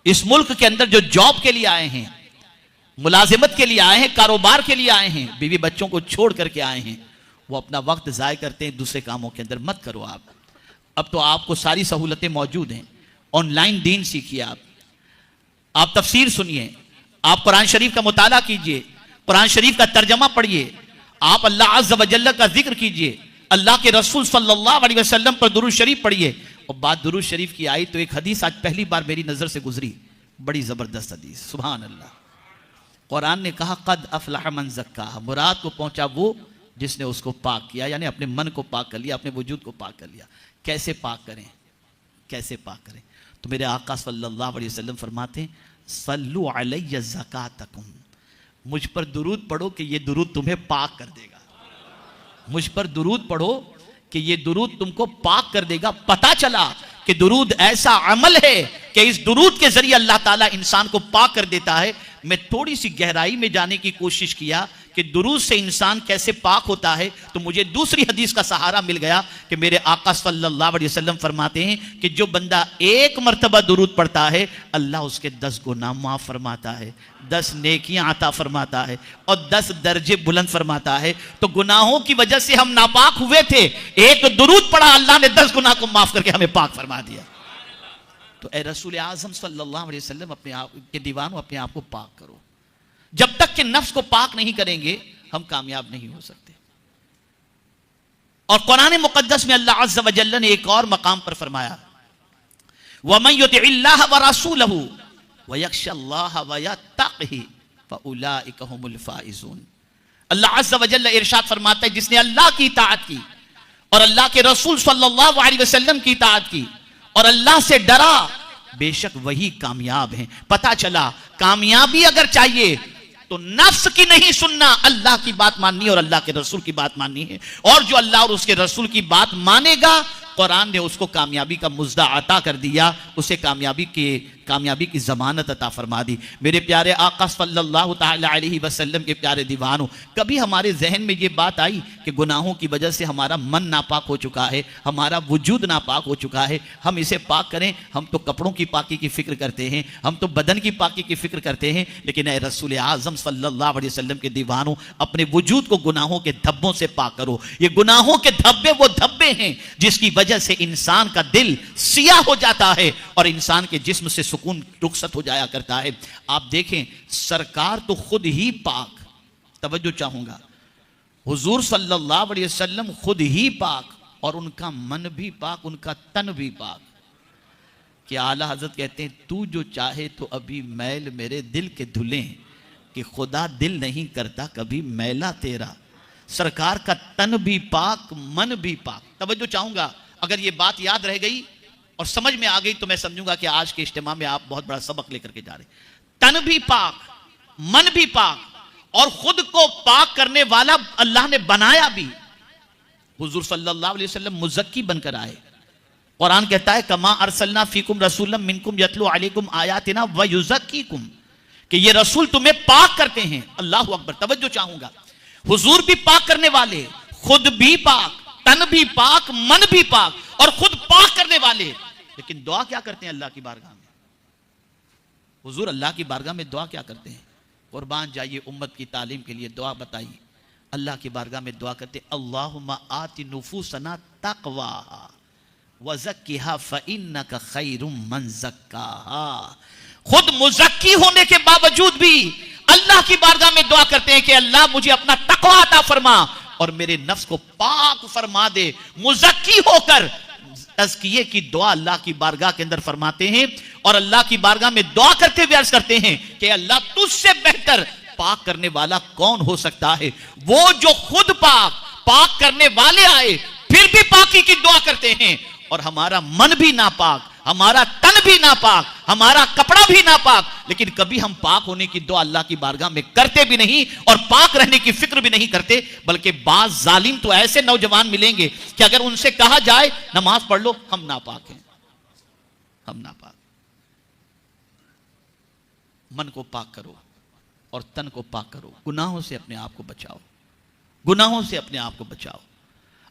इस मुल्क के अंदर जो जॉब के लिए आए हैं, मुलाजिमत के लिए आए हैं, कारोबार के लिए आए हैं, बीवी बच्चों को छोड़ करके आए हैं, वो अपना वक्त जाय करते हैं दूसरे कामों के अंदर। मत करो आप। अब तो आपको सारी सहूलतें मौजूद हैं। ऑनलाइन दीन सीखिए, आप तफसीर सुनिए, आप कुरान शरीफ का मुताला कीजिए, कुरान शरीफ का तर्जमा पढ़िए, आप अल्लाह अज़्ज़ व जल्ल का जिक्र कीजिए, अल्लाह के रसूल सल्लल्लाहु अलैहि वसल्लम पर दुरूद शरीफ पढ़िए। और बात दुरूद शरीफ की आई तो एक हदीस आज पहली बार मेरी नजर से गुजरी, बड़ी जबरदस्त हदीस, सुभान अल्लाह। कुरान ने कहा, कद अफलह मन ज़क्काहा, मुराद को पहुंचा वो जिसने उसको पाक किया, यानी अपने मन को पाक कर लिया, अपने वजूद को पाक कर लिया। कैसे पाक करें, कैसे पाक करें? तो मेरे आका सल्लल्लाहु अलैहि वसल्लम फरमाते हैं, सल्लु अलैया ज़कातकुम, मुझ पर दुरूद पढ़ो कि ये दुरूद तुम्हें पाक कर देगा। मुझ पर दुरूद पढ़ो कि ये दुरूद तुमको पाक कर देगा। पता चला कि दुरूद ऐसा अमल है कि इस दुरूद के जरिए अल्लाह ताला इंसान को पाक कर देता है। मैं थोड़ी सी गहराई में जाने की कोशिश किया कि दुरूद से इंसान कैसे पाक होता है, तो मुझे दूसरी हदीस का सहारा मिल गया कि मेरे आका सल्लल्लाहु अलैहि वसल्लम फरमाते हैं कि जो बंदा एक मर्तबा दुरूद पढ़ता है, अल्लाह उसके 10 गुनाह माफ फरमाता है, 10 नेकियां अता फरमाता है और 10 दर्जे बुलंद फरमाता है। तो गुनाहों की वजह से हम नापाक हुए थे, एक दुरूद पढ़ा, अल्लाह ने 10 गुनाह को माफ करके हमें पाक फरमा दिया। तो ए रसूल आज़म सल्लल्लाहु अलैहि वसल्लम, अपने आप के दीवानों, अपने आप को पाक करो। जब तक कि नफ्स को पाक नहीं करेंगे, हम कामयाब नहीं हो सकते। और कुरान मुकद्दस में अल्लाह अज़्ज़ व जल्ल ने एक और मकाम पर फरमाया, वमन युतिइल्लाह व रसूलहू व यख्शल्लाह व यत्तक़ी फउलाइका हुमुल फाइज़ून। अल्लाह अज़्ज़ व जल्ल इरशाद फरमाता है, जिसने अल्लाह की इताअत की और अल्लाह के रसूल सल्लल्लाहु अलैहि वसल्लम की इताअत की और अल्लाह से डरा, बेशक वही कामयाब हैं। पता चला कामयाबी अगर चाहिए तो नफ्स की नहीं सुनना, अल्लाह की बात माननी और अल्लाह के रसूल की बात माननी है। और जो अल्लाह और उसके रसूल की बात मानेगा, कुरान ने उसको कामयाबी का मुज़्दा अता कर दिया, उसे कामयाबी की जमानत अता फरमा दी। मेरे प्यारे आका सल्लल्लाहु तआला अलैहि वसल्लम के प्यारे दीवानों, कभी हमारे जहन में ये बात आई कि गुनाहों की वजह से हमारा मन नापाक हो चुका है, हमारा वजूद नापाक हो चुका है, हम इसे पाक करें? हम तो कपड़ों की पाकी की फिक्र करते हैं, हम तो बदन की पाकी की फिक्र करते हैं, लेकिन ए रसूल आज़म सल्लल्लाहु अलैहि वसल्लम के दीवानों, अपने वजूद को गुनाहों के धब्बों से पाक करो। ये गुनाहों के धब्बे वो धब्बे हैं जिसकी वजह से इंसान का दिल सियाह हो जाता है और इंसान के जिस्म से सुकून रुखसत हो जाया करता है। आप देखें, सरकार तो खुद ही पाक, तवज्जो चाहूंगा, हुजूर सल्लल्लाहु अलैहि वसल्लम खुद ही पाक और उनका मन भी पाक, उनका तन भी पाक। कि आला हजरत कहते हैं, तू जो चाहे तो अभी मैल मेरे दिल के धुले, कि खुदा दिल नहीं करता कभी मैला तेरा। सरकार का तन भी पाक, मन भी पाक। तवज्जो चाहूंगा, अगर ये बात याद रह गई और समझ में आ गई तो मैं समझूंगा कि आज के इज्तिमा में आप बहुत बड़ा सबक लेकर के जा रहे। तन भी पाक, मन भी पाक और खुद को पाक करने वाला अल्लाह ने बनाया भी। हुजूर सल्लल्लाहु अलैहि वसल्लम मुज़क्की बनकर आए। कुरान कहता है, कमा अरसलना फीकुम रसूलम मिनकुम यतलू अलैकुम आयातिना व युज़क्कीकुम, कि ये रसूल तुम्हें पाक करते हैं। अल्लाहु अकबर। तवज्जो चाहूंगा, हुजूर भी पाक करने वाले, खुद भी पाक, तन भी पाक, मन भी पाक और खुद पाक करने वाले। लेकिन दुआ क्या करते हैं अल्लाह की बारगाह में? हुजूर अल्लाह की बारगाह में दुआ क्या करते हैं? कुर्बान जाइए उम्मत की तालीम के लिए दुआ बताइए। अल्लाह की बारगाह में दुआ करते, अल्लाहुम्मा आति नुफूसना तक़वाहा व ज़क्किहा फ़इन्नका खैरुम मन ज़क्काहा। खुद मुज़क्की होने के बावजूद भी अल्लाह की बारगाह में दुआ करते हैं कि अल्लाह मुझे अपना तक़वा अता फरमा और मेरे नफ्स को पाक फरमा दे। मुज़क्की होकर तज़किये की दुआ अल्लाह की बारगाह के अंदर फरमाते हैं और अल्लाह की बारगाह में दुआ करते हुए अर्ज करते हैं कि अल्लाह तुझसे बेहतर पाक करने वाला कौन हो सकता है? वो जो खुद पाक करने वाले आए फिर भी पाकी की दुआ करते हैं। और हमारा मन भी नापाक, हमारा तन भी नापाक, हमारा कपड़ा भी नापाक, लेकिन कभी हम पाक होने की दुआ अल्लाह की बारगाह में करते भी नहीं और पाक रहने की फिक्र भी नहीं करते। बल्कि बाज जालिम तो ऐसे नौजवान मिलेंगे कि अगर उनसे कहा जाए नमाज पढ़ लो, हम नापाक हैं, हम नापाक। मन को पाक करो और तन को पाक करो। गुनाहों से अपने आप को बचाओ, गुनाहों से अपने आप को बचाओ।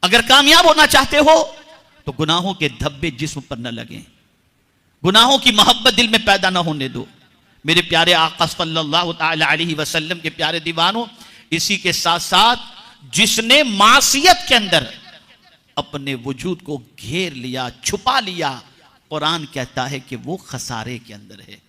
अगर कामयाब होना चाहते हो तो गुनाहों के धब्बे जिस्म पर न लगें, गुनाहों की मोहब्बत दिल में पैदा ना होने दो। मेरे प्यारे आका सल्लल्लाहु तआला अलैहि वसल्लम के प्यारे दीवानों, इसी के साथ साथ जिसने मासियत के अंदर अपने वजूद को घेर लिया, छुपा लिया, कुरान कहता है कि वो खसारे के अंदर है।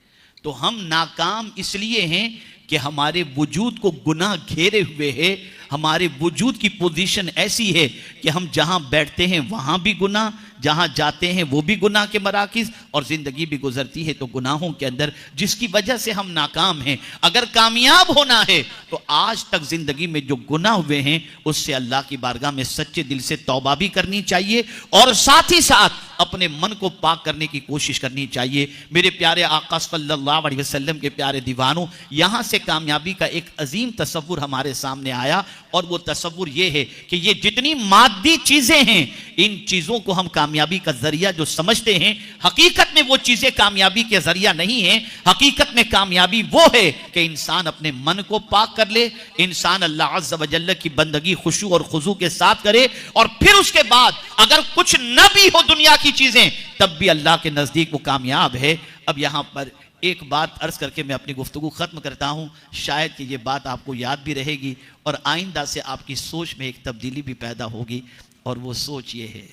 तो हम नाकाम इसलिए हैं कि हमारे वजूद को गुनाह घेरे हुए है। हमारे वजूद की पोजीशन ऐसी है कि हम जहां बैठते हैं वहां भी गुनाह, जहां जाते हैं वो भी गुनाह के मराकिज, और जिंदगी भी गुजरती है तो गुनाहों के अंदर, जिसकी वजह से हम नाकाम हैं। अगर कामयाब होना है तो आज तक जिंदगी में जो गुनाह हुए हैं उससे अल्लाह की बारगाह में सच्चे दिल से तौबा भी करनी चाहिए और साथ ही साथ अपने मन को पाक करने की कोशिश करनी चाहिए। मेरे प्यारे आका सल्लल्लाहु अलैहि वसल्लम के प्यारे दीवानों, यहां से कामयाबी का एक अजीम तसव्वुर हमारे सामने आया और वो तसव्वुर ये है कि ये जितनी मादी चीजें हैं, इन चीजों को हम कामयाबी का जरिया जो समझते हैं, हकीकत में वो चीजें कामयाबी के जरिया नहीं है। हकीकत में कामयाबी वो है कि इंसान अपने मन को पाक कर ले, इंसान अल्लाह अज़्ज़ व जल्ल की बंदगी खुशू और खुजू के साथ करे, और फिर उसके बाद अगर कुछ न भी हो दुनिया की चीजें, तब भी अल्लाह के नजदीक वो कामयाब है। अब यहां पर एक बात अर्ज करके मैं अपनी गुफ्तगू खत्म करता हूं, शायद कि ये बात आपको याद भी रहेगी और आइंदा से आपकी सोच में एक तब्दीली भी पैदा होगी। और वो सोच ये है,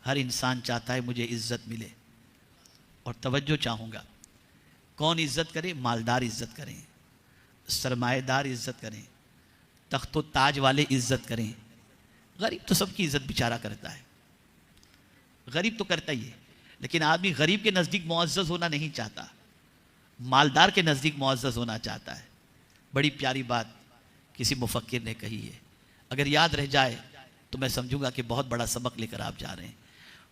हर इंसान चाहता है मुझे इज्जत मिले, और तवज्जो चाहूंगा, कौन इज्जत करे? मालदार इज्जत करें, सरमाएदार इज्जत करें, तख्तो ताज वाले इज्जत करें, गरीब तो सबकी इज्जत बेचारा करता है, गरीब तो करता ही है, लेकिन आदमी गरीब के नज़दीक मुअज़्ज़ज़ होना नहीं चाहता, मालदार के नज़दीक मुअज़्ज़ज़ होना चाहता है। बड़ी प्यारी बात किसी मुफक्किर ने कही है, अगर याद रह जाए तो मैं समझूंगा कि बहुत बड़ा सबक लेकर आप जा रहे हैं।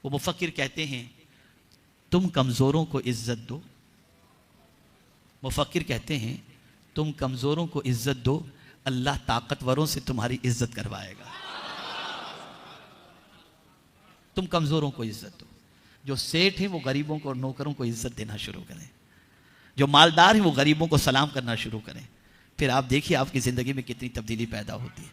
वो मुफक्किर कहते हैं, तुम कमज़ोरों को इज्जत दो, मुफक्किर कहते हैं तुम कमज़ोरों को इज्जत दो, अल्लाह ताकतवरों से तुम्हारी इज्जत करवाएगा। तुम कमज़ोरों को इज्जत दो, जो सेठ हैं वो गरीबों को और नौकरों को इज्जत देना शुरू करें, जो मालदार हैं वो गरीबों को सलाम करना शुरू करें, फिर आप देखिए आपकी ज़िंदगी में कितनी तब्दीली पैदा होती है,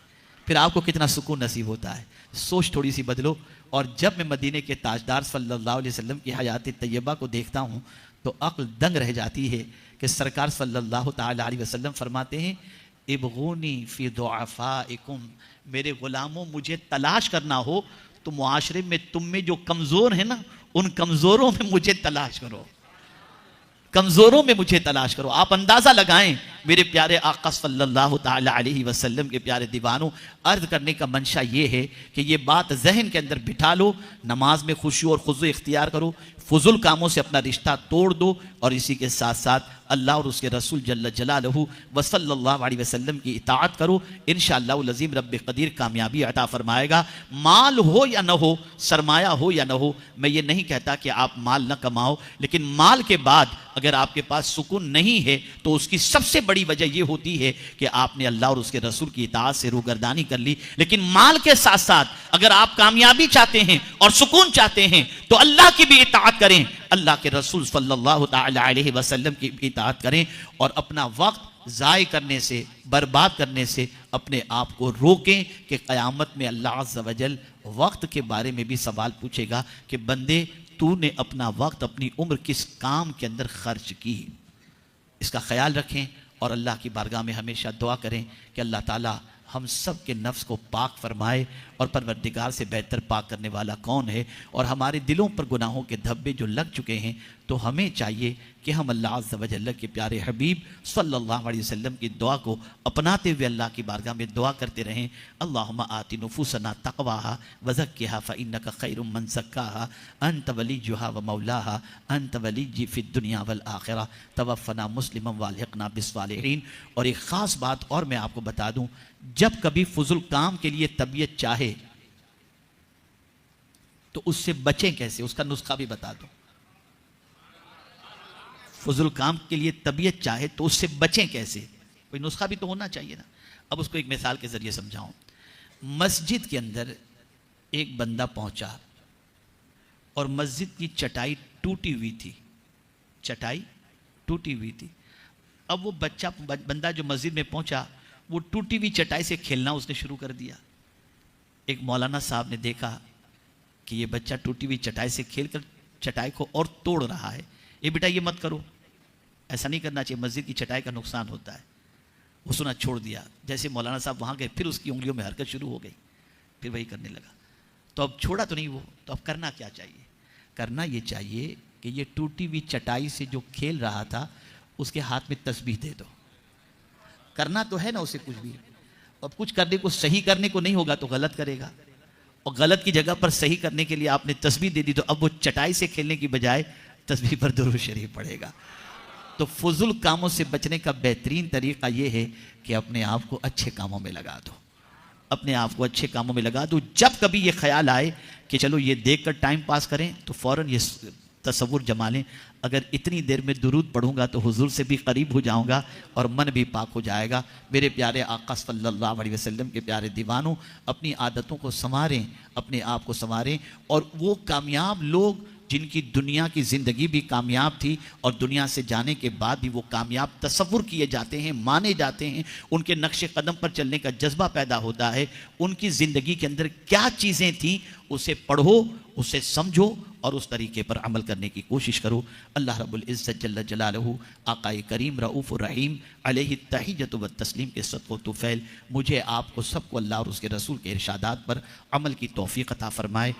फिर आपको कितना सुकून नसीब होता है। सोच थोड़ी सी बदलो। और जब मैं मदीने के ताजदार सल्लल्लाहु अलैहि वसल्लम की हयात तैयबा को देखता हूँ तो अक्ल दंग रह जाती है कि सरकार सल्लल्लाहु ताला अलैहि वसल्लम फरमाते हैं, इबगूनी फ़ी दुआफ़ाइकुम, मेरे ग़ुलामों मुझे तलाश करना हो तो मुआशरे में तुम में जो कमज़ोर है ना, उन कमज़ोरों में मुझे तलाश करो, कमज़ोरों में मुझे तलाश करो। आप अंदाज़ा लगाएं मेरे प्यारे आका सल्लल्लाहु ताला अलैहि वसल्लम के प्यारे दीवानों, अर्ज़ करने का मंशा ये है कि ये बात जहन के अंदर बिठा लो, नमाज में खुशू और खुजू इख्तियार करो, फजुल कामों से अपना रिश्ता तोड़ दो और इसी के साथ साथ अल्लाह और उसके रसूल जल्ल जलालहू व सल्लल्लाहु अलैहि वसल्लम की इताअत करो। इंशाअल्लाह लज़ीम रब्ब क़दीर कामयाबी अता फरमाएगा। माल हो या न हो, सरमाया हो या न हो, मैं ये नहीं कहता कि आप माल न कमाओ, लेकिन माल के बाद अगर आपके पास सुकून नहीं है तो उसकी सबसे बड़ी वजह यह होती है कि आपने अल्लाह और उसके रसूल की इताअत से रूगर्दानी कर ली। लेकिन माल के साथ साथ अगर आप कामयाबी चाहते हैं और सुकून चाहते हैं तो अल्लाह की भी इताअत करें, अल्लाह के रसूल सल्लल्लाहु ताला अलैहि वसल्लम की इताअत करें और अपना वक्त ज़ाय करने से, बर्बाद करने से अपने आप को रोकें कि क़यामत में अल्लाह अज़्ज़ व जल वक्त के बारे में भी सवाल पूछेगा कि बंदे तूने अपना वक्त, अपनी उम्र किस काम के अंदर खर्च की। इसका ख्याल रखें और अल्लाह की बारगाह में हमेशा दुआ करें कि अल्लाह ताला हम सब के नफ्स को पाक फरमाए और परवरदिगार से बेहतर पाक करने वाला कौन है। और हमारे दिलों पर गुनाहों के धब्बे जो लग चुके हैं तो हमें चाहिए कि हम अल्लाह अज़्ज़ व जल्ल के प्यारे हबीब सल्लल्लाहु अलैहि वसल्लम की दुआ को अपनाते हुए अल्लाह की बारगाह में दुआ करते रहें। अल्लाहुम्मा आति नुफूसना तक़वाहा व ज़क्किहा फ़इन्नका खैरुम मन ज़क्काहा अंत वलियुहा व मौलाहा अंत वलिय्यी फ़िद दुनिया वल आखिरा तवफ़्फ़ना मुस्लिमन व अलहिक़ना बिस्सालिहीन। और एक ख़ास बात और मैं आपको बता दूँ, जब कभी फजुल काम के लिए तबीयत चाहे तो उससे बचें कैसे, उसका नुस्खा भी बता दो। फजुल काम के लिए तबीयत चाहे तो उससे बचें कैसे, कोई नुस्खा भी तो होना चाहिए ना। अब उसको एक मिसाल के जरिए समझाऊं। मस्जिद के अंदर एक बंदा पहुंचा और मस्जिद की चटाई टूटी हुई थी, चटाई टूटी हुई थी। अब वो बंदा जो मस्जिद में पहुंचा वो टूटी हुई चटाई से खेलना उसने शुरू कर दिया। एक मौलाना साहब ने देखा कि ये बच्चा टूटी हुई चटाई से खेलकर चटाई को और तोड़ रहा है, ये बेटा ये मत करो, ऐसा नहीं करना चाहिए, मस्जिद की चटाई का नुकसान होता है। वो सुना, छोड़ दिया। जैसे मौलाना साहब वहाँ गए फिर उसकी उंगलियों में हरकत शुरू हो गई, फिर वही करने लगा। तो अब छोड़ा तो नहीं वो, तो अब करना क्या चाहिए? करना ये चाहिए कि ये टूटी हुई चटाई से जो खेल रहा था उसके हाथ में तस्बीह दे दो। करना तो है ना उसे कुछ भी, अब कुछ करने को, सही करने को नहीं होगा तो गलत करेगा, और गलत की जगह पर सही करने के लिए आपने तस्बीह दे दी तो अब वो चटाई से खेलने की बजाय तस्बीह पर दुरूद शरीफ पढ़ेगा। तो फजुल कामों से बचने का बेहतरीन तरीका यह है कि अपने आप को अच्छे कामों में लगा दो, अपने आप को अच्छे कामों में लगा दो। जब कभी ये ख्याल आए कि चलो ये देखकर टाइम पास करें तो फ़ौरन ये तसव्वुर जमा लें, अगर इतनी देर में दुरूद पढ़ूंगा तो हुजूर से भी करीब हो जाऊंगा और मन भी पाक हो जाएगा। मेरे प्यारे आका सल्लल्लाहु अलैहि वसल्लम के प्यारे दीवानों, अपनी आदतों को संवारें, अपने आप को संवारें। और वो कामयाब लोग जिनकी दुनिया की ज़िंदगी भी कामयाब थी और दुनिया से जाने के बाद भी वो कामयाब तसव्वुर किए जाते हैं, माने जाते हैं, उनके नक्शे कदम पर चलने का जज्बा पैदा होता है। उनकी ज़िंदगी के अंदर क्या चीज़ें थीं उसे पढ़ो, उसे समझो और उस तरीके पर अमल करने की कोशिश करो। अल्लाह रब्बुल इज़्ज़त जल्ल जलालहू आक़ाए करीम रऊफ़ रहीम अलैहि तहिय्यतु व तस्लीम के सदक़ो तुफ़ैल मुझे आपको सबको अल्लाह और उसके रसूल के इरशादात पर अमल की तौफ़ीक़ अता फ़रमाए।